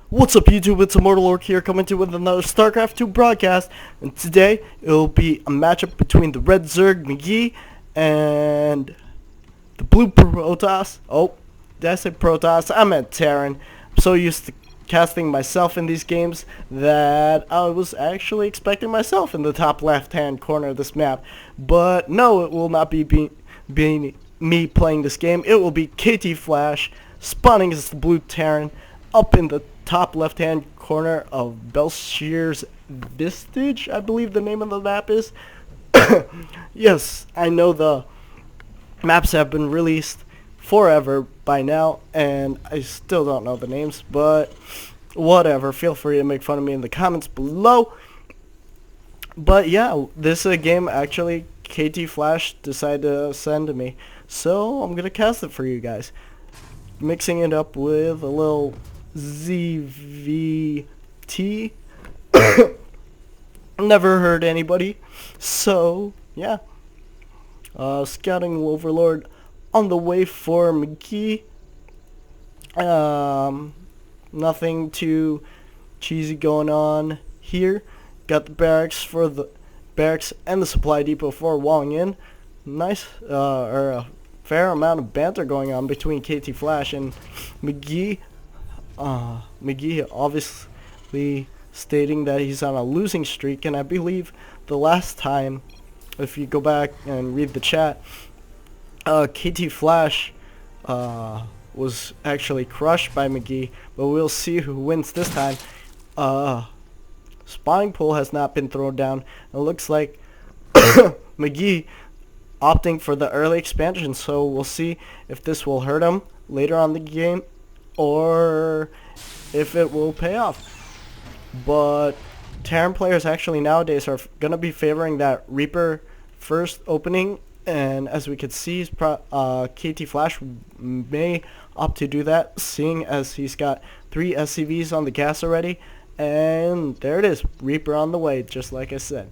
What's up YouTube, it's Immortal Orc here coming to you with another StarCraft 2 broadcast, and today it'll be a matchup between the red Zerg McGee and the blue Protoss. Oh, did I say Protoss? I meant Terran. I'm so used to casting myself in these games that I was actually expecting myself in the top left hand corner of this map, but no, it will not be me playing this game. It will be KT Flash spawning as the blue Terran up in the top left hand corner of Belshir's Vistage, I believe the name of the map is. Yes, I know the maps have been released forever by now and I still don't know the names, but whatever, feel free to make fun of me in the comments below. But yeah, this is a game actually KT Flash decided to send to me, so I'm gonna cast it for you guys, mixing it up with a little ZVT. Never heard anybody, so yeah. Scouting Overlord on the way for McGee. Nothing too cheesy going on here. Got the barracks and the supply depot for walling in. Nice, or a fair amount of banter going on between KT Flash and McGee. McGee obviously stating that he's on a losing streak, and I believe the last time, if you go back and read the chat, KT Flash was actually crushed by McGee, but we'll see who wins this time. Spawning pool has not been thrown down. It looks like McGee opting for the early expansion, so we'll see if this will hurt him later on the game or if it will pay off. But Terran players actually nowadays are gonna be favoring that Reaper first opening, and as we can see, KT Flash may opt to do that, seeing as he's got 3 SCVs on the gas already. And there it is, Reaper on the way, just like I said.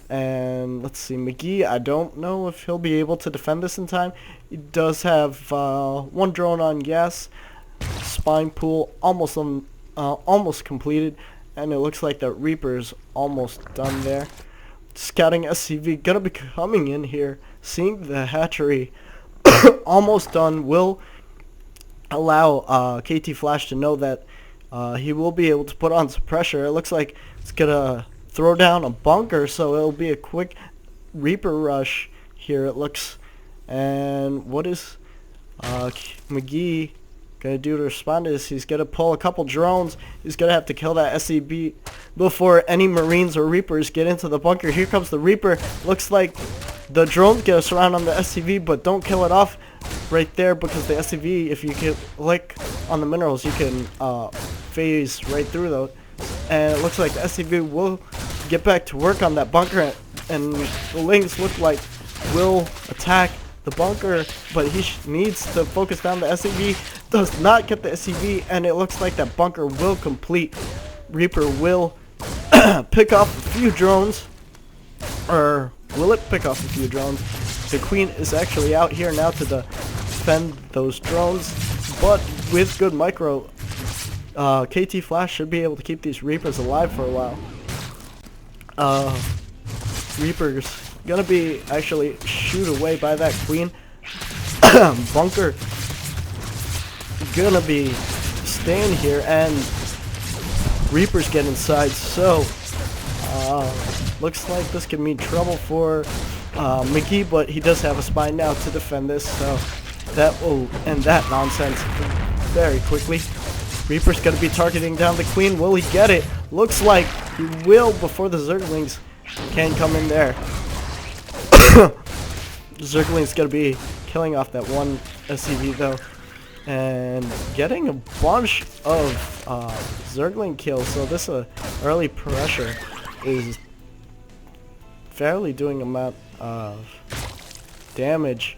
And let's see, McGee, I don't know if he'll be able to defend this in time. He does have 1 drone on gas. Spine pool almost completed, and it looks like the Reaper's almost done there. Scouting SCV gonna be coming in here, seeing the hatchery almost done will allow KT Flash to know that he will be able to put on some pressure. It looks like it's gonna throw down a bunker, so it'll be a quick Reaper rush here, it looks. And what is McGee gonna do to respond to this? He's gonna pull a couple drones. He's gonna have to kill that SCB before any Marines or Reapers get into the bunker. Here comes the Reaper. Looks like the drones get a surround on the SCV, but don't kill it off right there, because the SCV, if you click on the minerals, you can phase right through those. And it looks like the SCV will get back to work on that bunker, and the Lings look like will attack the bunker, but he needs to focus down the SCV. Does not get the SCV, and it looks like that bunker will complete. Reaper will pick off a few drones, or will it pick off a few drones? The Queen is actually out here now to defend those drones, but with good micro, KT Flash should be able to keep these Reapers alive for a while. Reaper's gonna be actually shoot away by that Queen. Bunker gonna be staying here, and Reapers get inside, so looks like this could mean trouble for McGee, but he does have a spine now to defend this, so that will end that nonsense very quickly. Reaper's gonna be targeting down the Queen. Will he get it? Looks like he will before the Zerglings can come in there. Zergling's gonna be killing off that one SCV though, and getting a bunch of Zergling kills, so this early pressure is fairly doing amount of damage.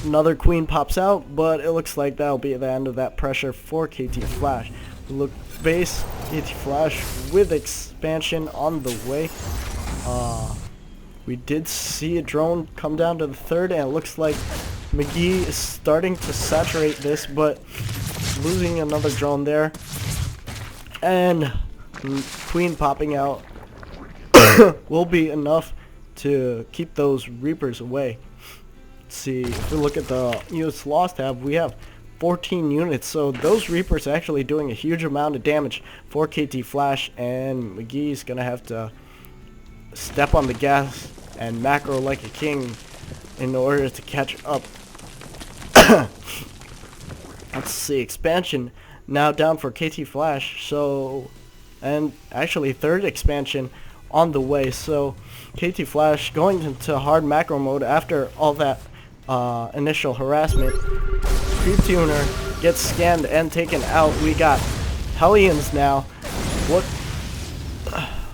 Another Queen pops out, but it looks like that'll be the end of that pressure for KT Flash. Look, base KT Flash with expansion on the way. We did see a drone come down to the 3rd, and it looks like McGee is starting to saturate this, but losing another drone there. And Queen popping out will be enough to keep those Reapers away. Let's see, if we look at the units lost tab, we have 14 units, so those Reapers are actually doing a huge amount of damage for KT Flash, and McGee's gonna have to step on the gas and macro like a king in order to catch up. Let's see, expansion now down for KT Flash, so, and actually third expansion on the way, so KT Flash going into hard macro mode after all that initial harassment. Creep Tuner gets scanned and taken out. We got Hellions now.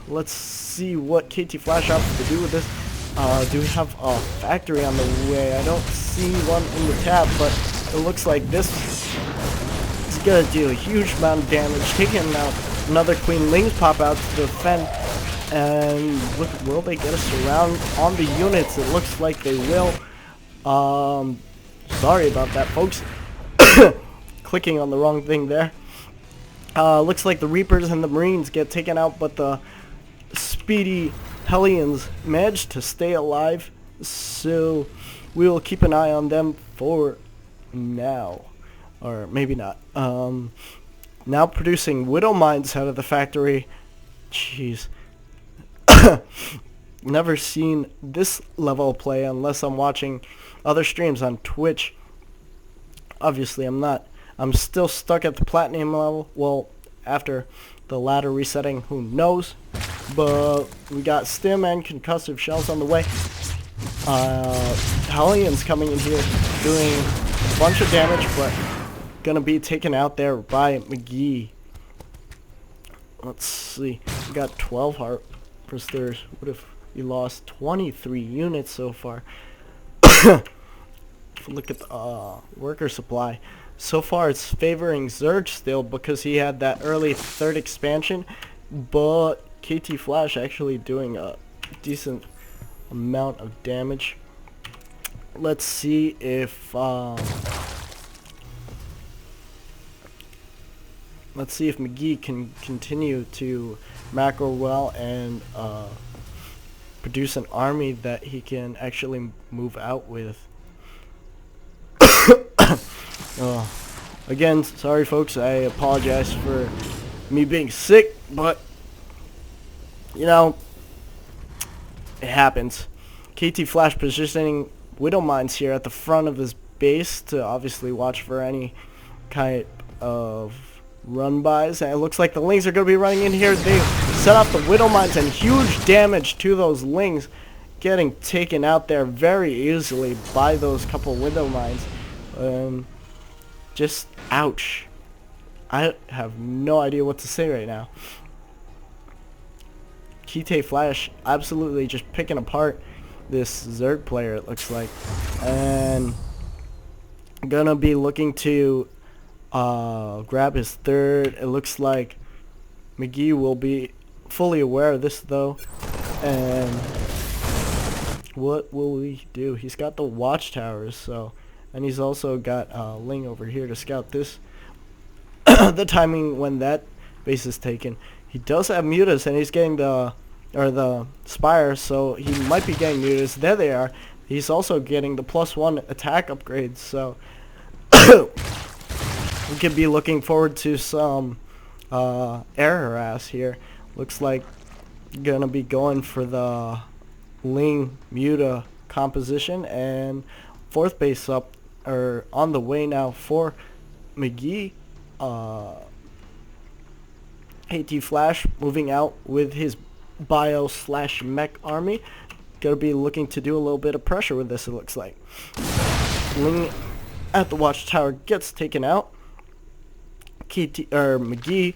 Let's see what KT Flash opts to do with this. Do we have a factory on the way? I don't see one in the tab, but it looks like this is gonna do a huge amount of damage. Taking out another Queen. Lings pop out to defend. And look, will they get us around on the units? It looks like they will. Sorry about that, folks. Clicking on the wrong thing there. Looks like the Reapers and the Marines get taken out, but the speedy Hellions managed to stay alive. So we will keep an eye on them for now. Or maybe not. Now producing Widow Mines out of the factory. Jeez. Never seen this level of play unless I'm watching other streams on Twitch. Obviously I'm not. I'm still stuck at the platinum level. Well, after the ladder resetting, who knows. But we got stim and concussive shells on the way. Hellions coming in here doing a bunch of damage, but gonna be taken out there by McGee. Let's see. We got 12 heart. There's, what if we lost 23 units so far? If we look at the worker supply, so far it's favoring Zerg still because he had that early third expansion, but KT Flash actually doing a decent amount of damage. Let's see if McGee can continue to macro well and produce an army that he can actually move out with. Again, sorry folks, I apologize for me being sick, but you know, it happens. KT Flash positioning Widow Mines here at the front of his base to obviously watch for any kind of run-bys, and it looks like the Lings are going to be running in here. They set off the Widow Mines, and huge damage to those Lings, getting taken out there very easily by those couple Widow Mines. Just ouch. I have no idea what to say right now. KT Flash absolutely just picking apart this Zerg player, it looks like, and gonna be looking to grab his third. It looks like McGee will be fully aware of this though, and what will he do? He's got the watchtowers, so, and he's also got Ling over here to scout this. The timing when that base is taken. He does have mutas, and he's getting the spire, so he might be getting mutas. There they are. He's also getting the +1 attack upgrades, so we could be looking forward to some air harass here. Looks like gonna be going for the Ling muta composition, and fourth base up or on the way now for McGee. KT Flash moving out with his bio/mech army. Gonna be looking to do a little bit of pressure with this, it looks like. Ling at the watchtower gets taken out. McGee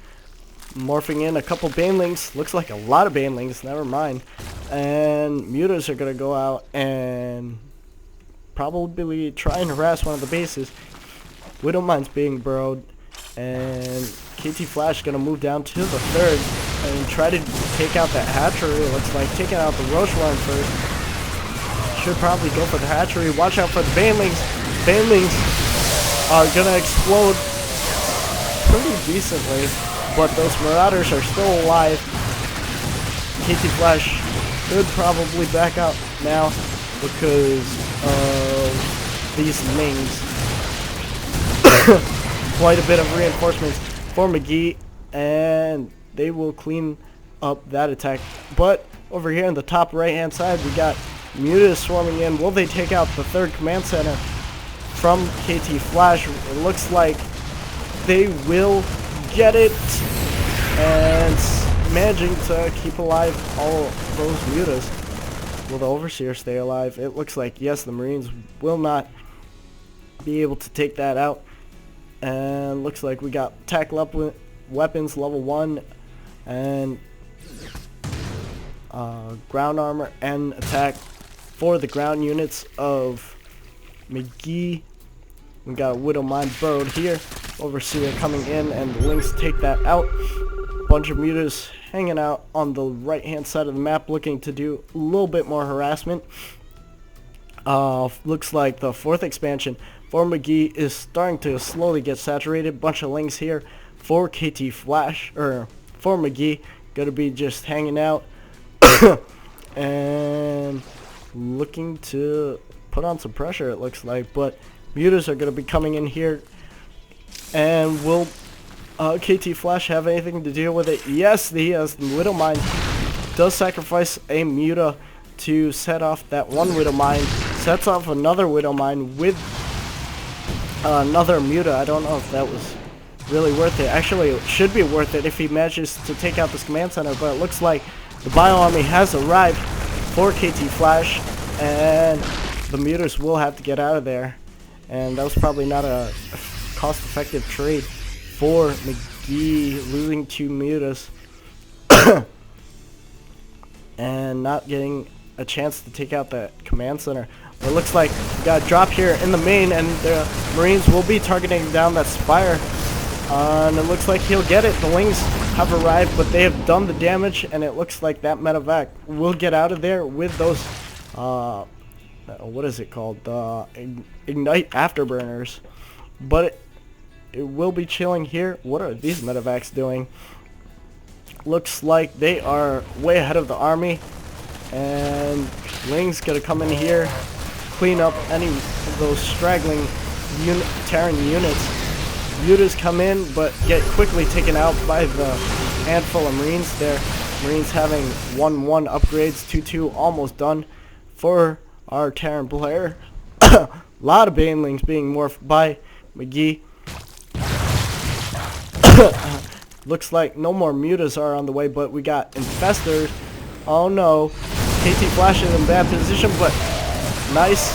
morphing in a couple Banelings. Looks like a lot of Banelings, never mind. And mutas are gonna go out and probably try and harass one of the bases. Widow Mine's being burrowed, and KT Flash gonna move down to the third and try to take out that hatchery. It looks like taking out the Roche line first. Should probably go for the hatchery. Watch out for the Banelings. Banelings are gonna explode decently, but those Marauders are still alive. KT Flash could probably back out now because of these Lings. Quite a bit of reinforcements for McGee, and they will clean up that attack. But over here in the top right hand side, we got Mutas swarming in. Will they take out the third command center from KT Flash? It looks like they will get it, and managing to keep alive all those Mutas. Will the Overseer stay alive? It looks like yes, the Marines will not be able to take that out. And looks like we got attack weapons level 1 and ground armor and attack for the ground units of McGee. We got a Widow Mine burrowed here. Overseer coming in, and the Lynx take that out. Bunch of Mutas hanging out on the right hand side of the map, looking to do a little bit more harassment. Looks like the 4th expansion for McGee is starting to slowly get saturated. Bunch of Lynx here for KT Flash, or for McGee. Gonna be just hanging out and looking to put on some pressure, it looks like. But Mutas are gonna be coming in here, and will KT Flash have anything to deal with it? Yes, he has. The Widow Mine does sacrifice a Muta to set off that one Widow Mine. Sets off another Widow Mine with another Muta. I don't know if that was really worth it. Actually, it should be worth it if he manages to take out this command center, but it looks like the Bio Army has arrived for KT Flash, and the Mutas will have to get out of there. And that was probably not a cost-effective trade for McGee, losing 2 Mutas and not getting a chance to take out that command center. It looks like we got a drop here in the main, and the Marines will be targeting down that Spire. And it looks like he'll get it. The Lings have arrived, but they have done the damage, and it looks like that medevac will get out of there with those, what is it called? The Ignite Afterburners. But it will be chilling here. What are these medevacs doing? Looks like they are way ahead of the army, and Ling's gonna come in here, clean up any of those straggling Terran units. Mutas come in, but get quickly taken out by the handful of Marines there. Marines having 1-1 upgrades, 2-2 almost done for our Terran player. A lot of Banelings being morphed by McGee. Looks like no more Mutas are on the way, but we got Infestors. Oh no. KT Flash is in bad position, but nice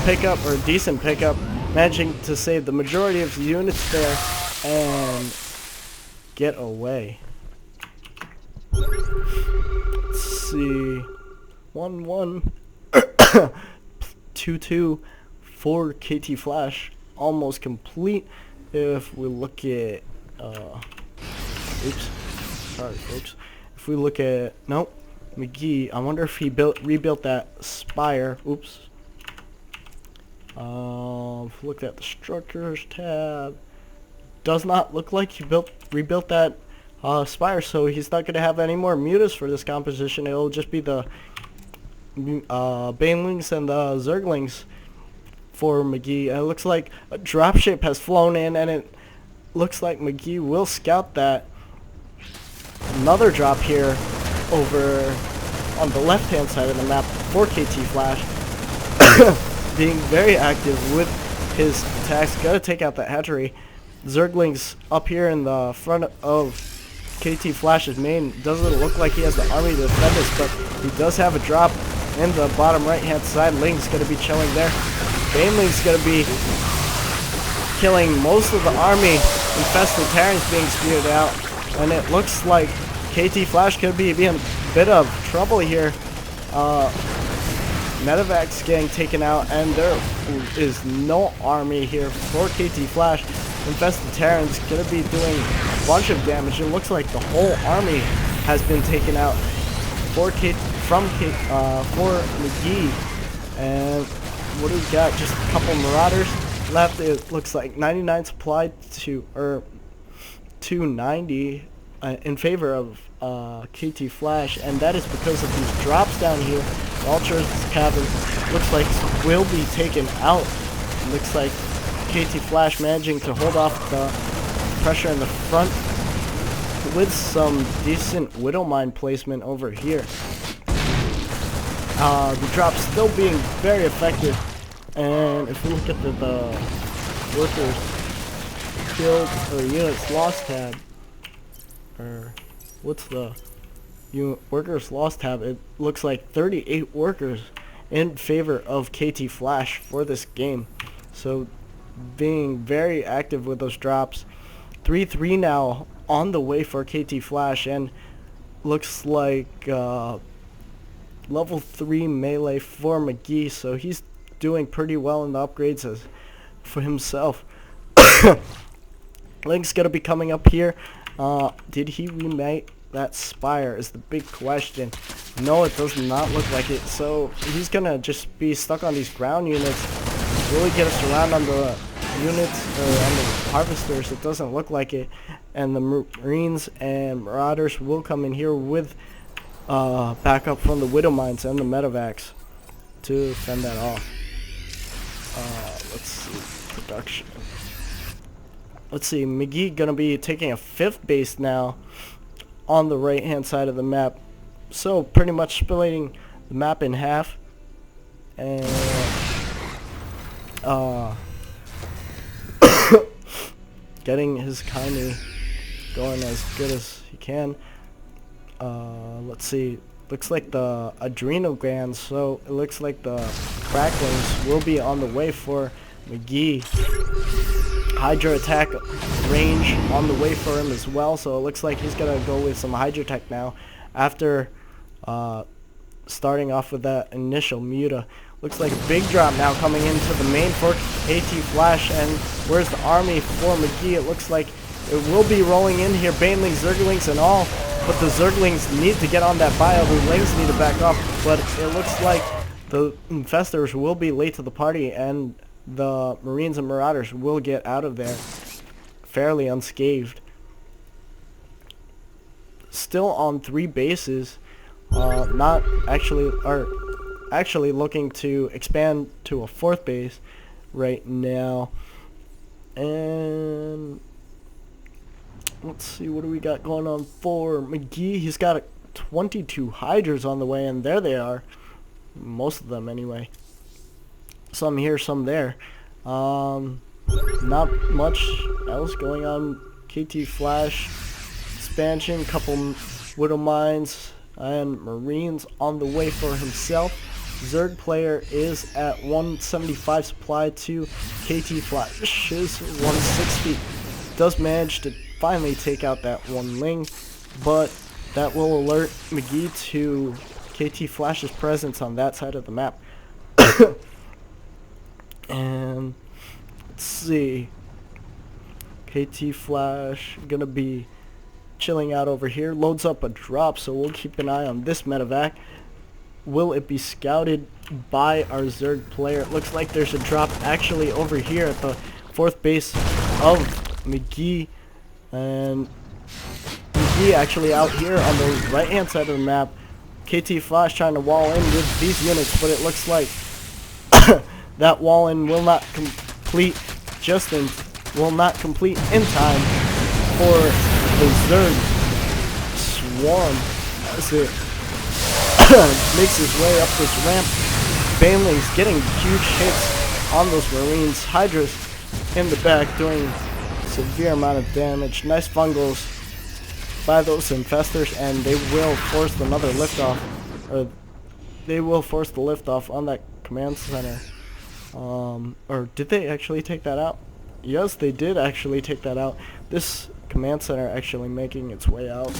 pickup, or decent pickup, managing to save the majority of the units there and get away. Let's see. 1-1. 2-2 for KT Flash. Almost complete. If we look at oops. Sorry folks. If we look at McGee, I wonder if he rebuilt that Spire. Oops. Look at the structures tab. Does not look like he rebuilt that Spire, so he's not going to have any more Mutas for this composition. It'll just be the Banelings and the Zerglings for McGee. And it looks like a dropship has flown in, and it looks like McGee will scout that. Another drop here over on the left hand side of the map for KT Flash. Being very active with his attacks. Gotta take out that hatchery. Zerglings up here in the front of KT Flash's main. Doesn't look like he has the army to defend this, but he does have a drop in the bottom right hand side. Ling's gonna be chilling there. Baneling's gonna be killing most of the army. Infested Terrans being speared out, and it looks like KT Flash could be in a bit of trouble here. Medevac's getting taken out, and there is no army here for KT Flash. Infested Terrans gonna be doing a bunch of damage. It looks like the whole army has been taken out for McGee. And what do we got? Just a couple Marauders left. It looks like 99 supply to, or 290 in favor of KT Flash, and that is because of these drops down here. The Ultra's Cavern looks like will be taken out. Looks like KT Flash managing to hold off the pressure in the front with some decent Widow Mine placement over here. The drops still being very effective, and if we look at the workers killed or units lost tab, or what's the workers lost tab, it looks like 38 workers in favor of KT Flash for this game. So being very active with those drops. 3-3 now on the way for KT Flash, and looks like level 3 melee for McGee, so he's doing pretty well in the upgrades as for himself. Link's gonna be coming up here. Did he remake that Spire is the big question. No, it does not look like it, so he's gonna just be stuck on these ground units. Will he get us around on the units or on the harvesters? It doesn't look like it, and the Marines and Marauders will come in here with backup from the Widow Mines and the Medevacs to fend that off. Let's see, production. Let's see, McGee gonna be taking a 5th base now on the right hand side of the map, so pretty much splitting the map in half, and getting his Kaimi going as good as he can. Let's see, looks like the adrenal glands, so it looks like the cracklings will be on the way for McGee. Hydra attack range on the way for him as well, so it looks like he's gonna go with some Hydra tech now after starting off with that initial muta. Looks like a big drop now coming into the main for KT Flash, and where's the army for McGee? It looks like it will be rolling in here, Banelings, Zerglings and all, but the Zerglings need to get on that bio, the Lings need to back up, but it looks like the Infestors will be late to the party, and the Marines and Marauders will get out of there fairly unscathed. Still on 3 bases, not actually, or actually looking to expand to a 4th base right now. And let's see, what do we got going on for McGee? He's got 22 Hydras on the way, and there they are, most of them anyway. Some here, some there. Not much else going on. KT Flash expansion, couple Widow Mines and Marines on the way for himself. Zerg player is at 175 supply to KT Flash's 160. Does manage to finally take out that 1 Ling, but that will alert McGee to KT Flash's presence on that side of the map. And let's see, KT Flash gonna be chilling out over here, loads up a drop, so we'll keep an eye on this medevac. Will it be scouted by our Zerg player? It looks like there's a drop actually over here at the 4th base of McGee, and McGee actually out here on the right hand side of the map. KT Flash trying to wall in with these units, but it looks like that wall in will not complete will not complete in time for the Zerg swarm as it makes his way up this ramp. Banelings getting huge hits on those Marines. Hydras in the back doing severe amount of damage. Nice fungals by those Infestors, and they will force another liftoff, or they will force the liftoff on that command center. Or did they actually take that out? Yes, they did actually take that out. This command center actually making its way out.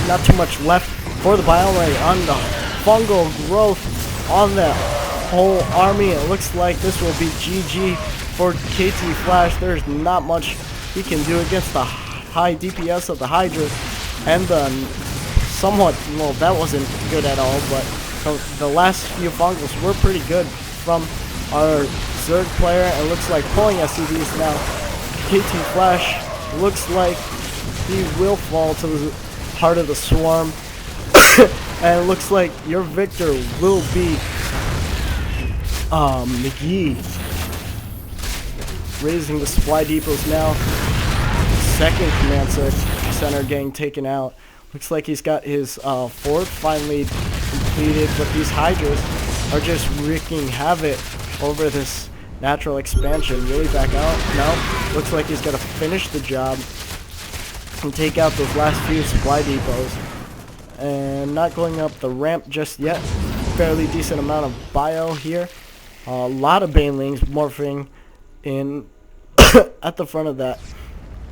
Not too much left for the Biolay on the fungal growth on that whole army. It looks like this will be GG for KT Flash. There's not much he can do against the high DPS of the Hydra, and the somewhat, well, that wasn't good at all, but the last few fungals were pretty good from our Zerg player. It looks like pulling SCVs now. KT Flash looks like he will fall to the heart of the swarm. And it looks like your victor will be McGee. Raising the supply depots now. Second command center getting taken out. Looks like he's got his fourth finally completed, but these Hydras are just wreaking havoc over this natural expansion. Really back out? No. Looks like he's got to finish the job and take out those last few supply depots. And not going up the ramp just yet. Fairly decent amount of bio here. A lot of banelings morphing in at the front of that.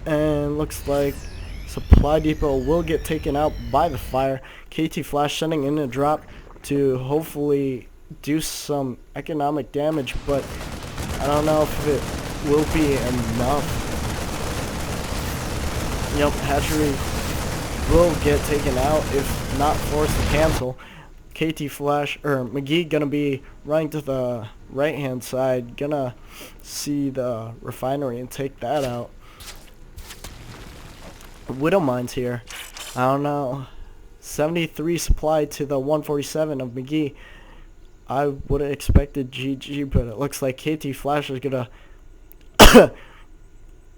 And looks like supply depot will get taken out by the fire. KT Flash sending in a drop to hopefully do some economic damage, but I don't know if it will be enough. Yep, hatchery will get taken out if not forced to cancel. KT Flash, or McGee, gonna be running to the right hand side, gonna see the refinery and take that out. Widow mines here. I don't know. 73 supply to the 147 of McGee. I would have expected GG, but it looks like KT Flash is gonna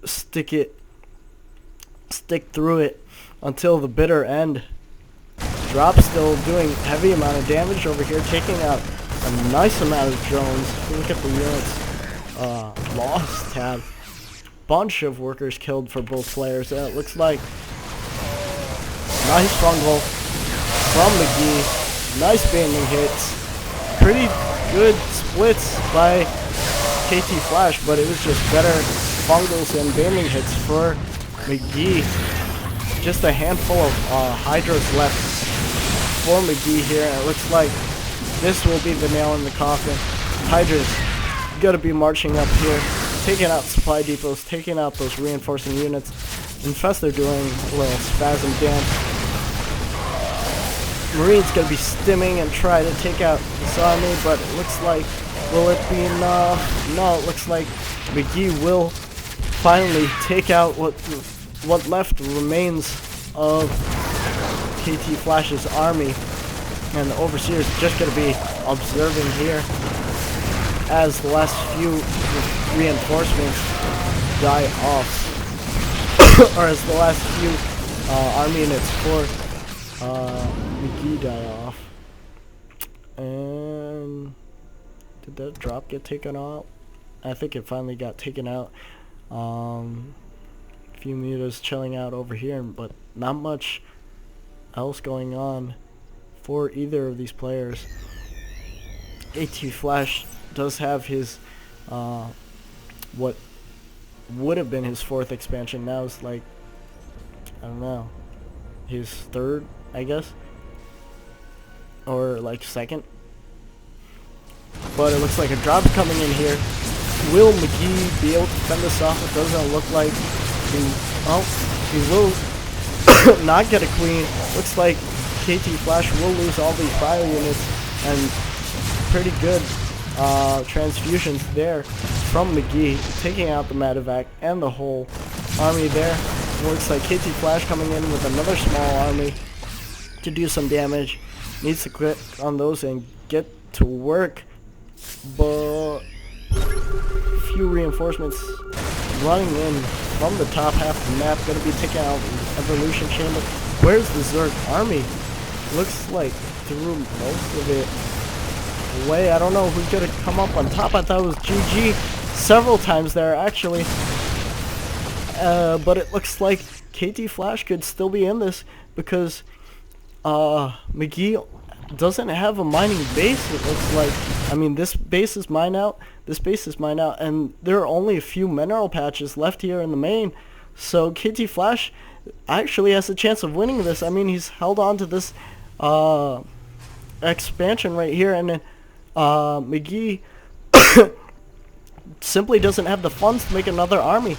stick through it until the bitter end. Drop still doing heavy amount of damage over here, taking out a nice amount of drones. Look at the units lost tab. Bunch of workers killed for both players. It looks like nice fungal from McGee. Nice banding hits. Pretty good splits by KT Flash, but it was just better fungals and banding hits for McGee. Just a handful of Hydras left for McGee here, and it looks like this will be the nail in the coffin. Hydras gotta be marching up here, taking out supply depots, taking out those reinforcing units. Infestor doing a little spasm dance. Marine's gonna be stimming and try to take out this army, but it looks like, will it be enough? No, it looks like McGee will finally take out what left remains of KT Flash's army, and the Overseer is just going to be observing here as the last few reinforcements die off, or as the last few army units for McGee die off. And did that drop get taken out? I think it finally got taken out. Few mutas chilling out over here, but not much else going on for either of these players. KT Flash does have his what would have been his fourth expansion. Now it's like, I don't know, his third, I guess, or like second. But it looks like a drop's coming in here. Will McGee be able to fend this off? It doesn't look like he will not get a queen. Looks like KT Flash will lose all these bio units, and pretty good transfusions there from McGee, taking out the Medevac and the whole army there. It looks like KT Flash coming in with another small army to do some damage. Needs to click on those and get to work, but few reinforcements running in from the top half of the map. Going to be taking out the Evolution Chamber. Where's the Zerg army? Looks like threw most of it away. I don't know who's going to come up on top. I thought it was GG several times there, actually. But it looks like KT Flash could still be in this, because McGee doesn't have a mining base, it looks like. I mean, this base is mined out, this base is mined out, and there are only a few mineral patches left here in the main. So KT Flash actually has a chance of winning this. I mean, he's held on to this expansion right here, and then McGee simply doesn't have the funds to make another army.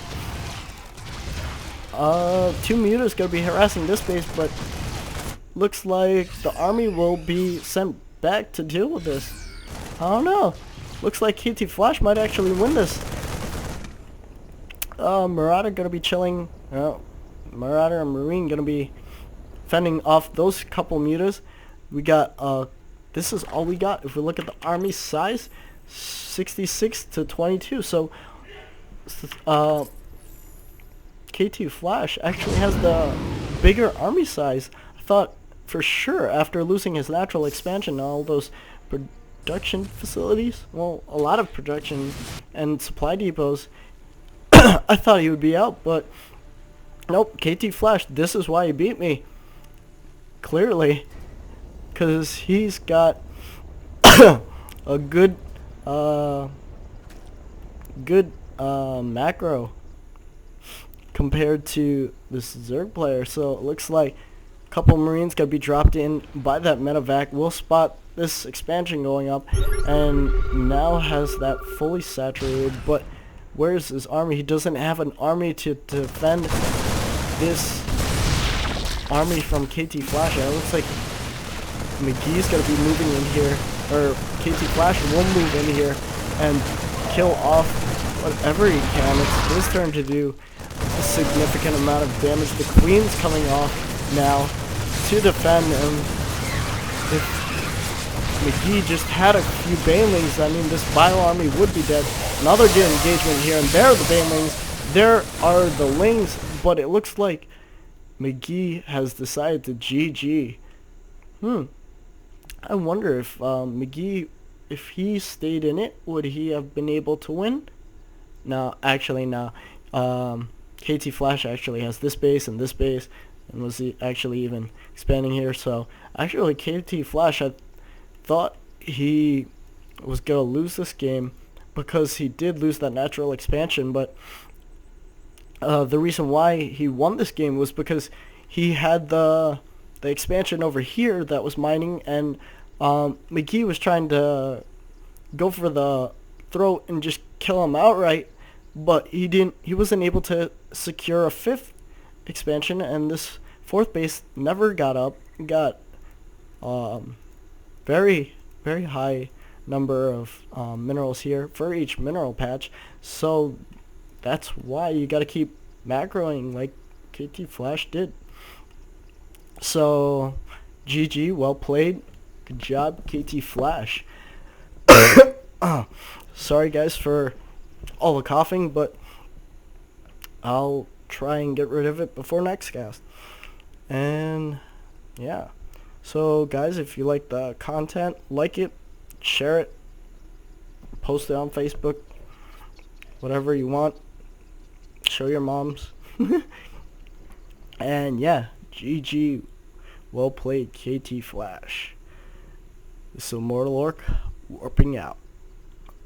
Two mutas gonna be harassing this base, but looks like the army will be sent back to deal with this. I don't know. Looks like KT Flash might actually win this. Marauder gonna be chilling Well, Marauder and Marine gonna be fending off those couple mutas. We got this is all we got. If we look at the army size, 66 to 22. So KT Flash actually has the bigger army size. I thought for sure after losing his natural expansion and all those production facilities, well, a lot of production and supply depots, I thought he would be out, but nope, KT Flash, this is why he beat me. Clearly, because he's got a good macro compared to this Zerg player. So it looks like a couple Marines gotta be dropped in by that medevac. We'll spot this expansion going up, and now has that fully saturated. But where's his army? He doesn't have an army to defend this army from KT Flash. It looks like McGee's gonna be moving in here, or KT Flash will move in here and kill off whatever he can. It's his turn to do a significant amount of damage. The Queen's coming off now to defend, and if McGee just had a few Banelings, I mean, this Bio army would be dead. Another good engagement here, and there are the Banelings, there are the Lings, but it looks like McGee has decided to GG. I wonder if McGee, if he stayed in it, would he have been able to win? No, actually no. KT Flash actually has this base and was he actually even expanding here. So actually KT Flash, I thought he was gonna lose this game because he did lose that natural expansion, but the reason why he won this game was because he had the expansion over here that was mining, and McGee was trying to go for the throat and just kill him outright, but he wasn't able to secure a fifth expansion, and this fourth base never got up. Got very high number of minerals here for each mineral patch, so that's why you got to keep macroing like KT Flash did. So GG, well played, good job KT Flash. Sorry guys for all the coughing, but I'll try and get rid of it before next cast. And yeah, so guys, if you like the content, like it, share it, post it on Facebook, whatever you want, show your moms. And yeah, GG, well played KT Flash. This is Immortal Orc, warping out.